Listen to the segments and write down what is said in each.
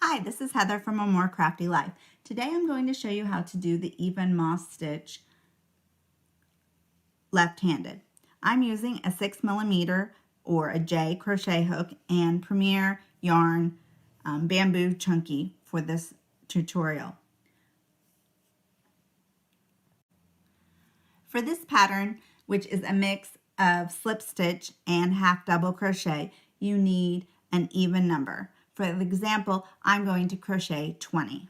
Hi, this is Heather from A More Crafty Life. Today I'm going to show you how to do the even moss stitch left-handed. I'm using a 6mm or a J crochet hook and Premier yarn bamboo chunky for this tutorial. For this pattern, which is a mix of slip stitch and half double crochet, you need an even number. For example, I'm going to crochet 20.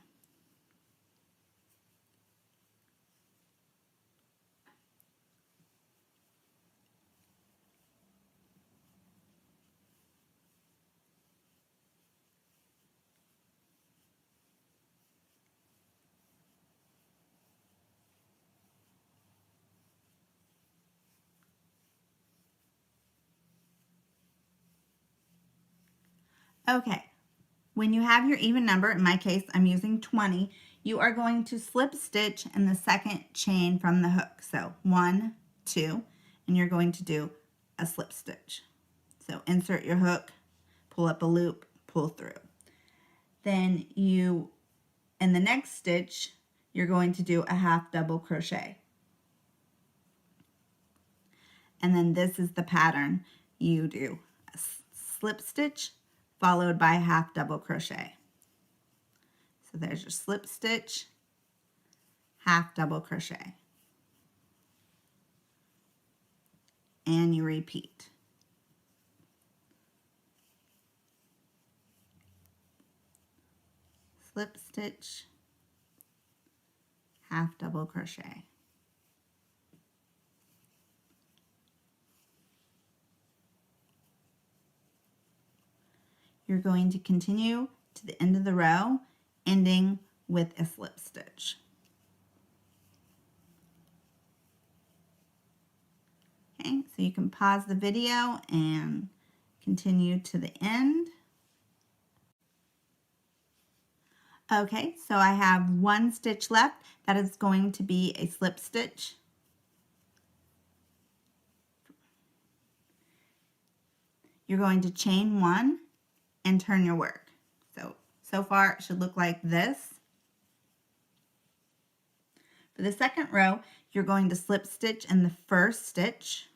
Okay, when you have your even number, in my case I'm using 20, you are going to slip stitch in the second chain from the hook. So 1, 2, and you're going to do a slip stitch. So insert your hook, pull up a loop, pull through. Then in the next stitch, you're going to do a half double crochet. And then this is the pattern. You do a slip stitch followed by a half double crochet. So there's your slip stitch, half double crochet. And you repeat. Slip stitch, half double crochet. You're going to continue to the end of the row, ending with a slip stitch. Okay, so you can pause the video and continue to the end. Okay, so I have one stitch left. That is going to be a slip stitch. You're going to chain one and turn your work. So far it should look like this. For the second row, you're going to slip stitch in the first stitch,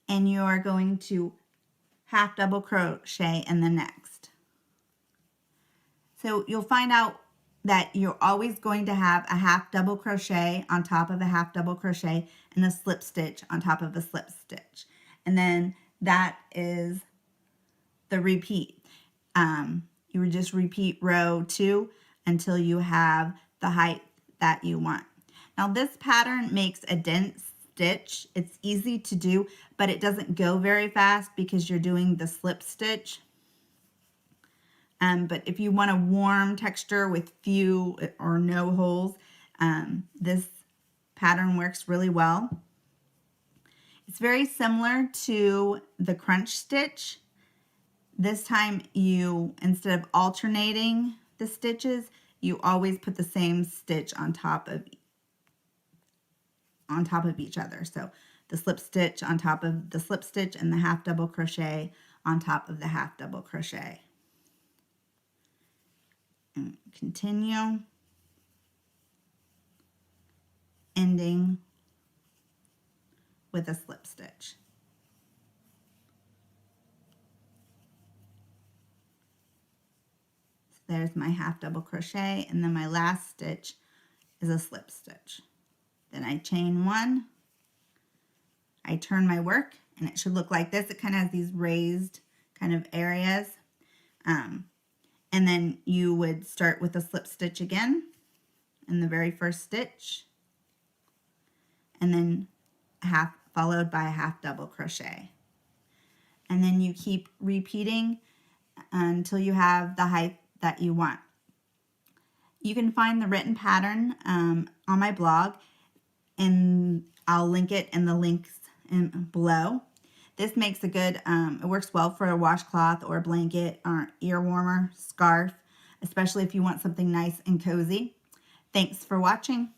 and you are going to half double crochet in the next. So you'll find out that you're always going to have a half double crochet on top of a half double crochet and a slip stitch on top of a slip stitch. And then that is the repeat. You would just repeat row 2 until you have the height that you want. Now this pattern makes a dense stitch. It's easy to do, but it doesn't go very fast because you're doing the slip stitch. But if you want a warm texture with few or no holes, this pattern works really well. It's very similar to the crunch stitch. This time instead of alternating the stitches, you always put the same stitch on top of each other. So the slip stitch on top of the slip stitch and the half double crochet on top of the half double crochet. And continue, ending with a slip stitch. There's my half double crochet, and then my last stitch is a slip stitch. Then I chain one, I turn my work, and it should look like this. It kind of has these raised kind of areas. And then you would start with a slip stitch again in the very first stitch, and then followed by a half double crochet. And then you keep repeating until you have the height that you want. You can find the written pattern on my blog, and I'll link it in the links below. This makes a good, it works well for a washcloth or a blanket or ear warmer, scarf, especially if you want something nice and cozy. Thanks for watching.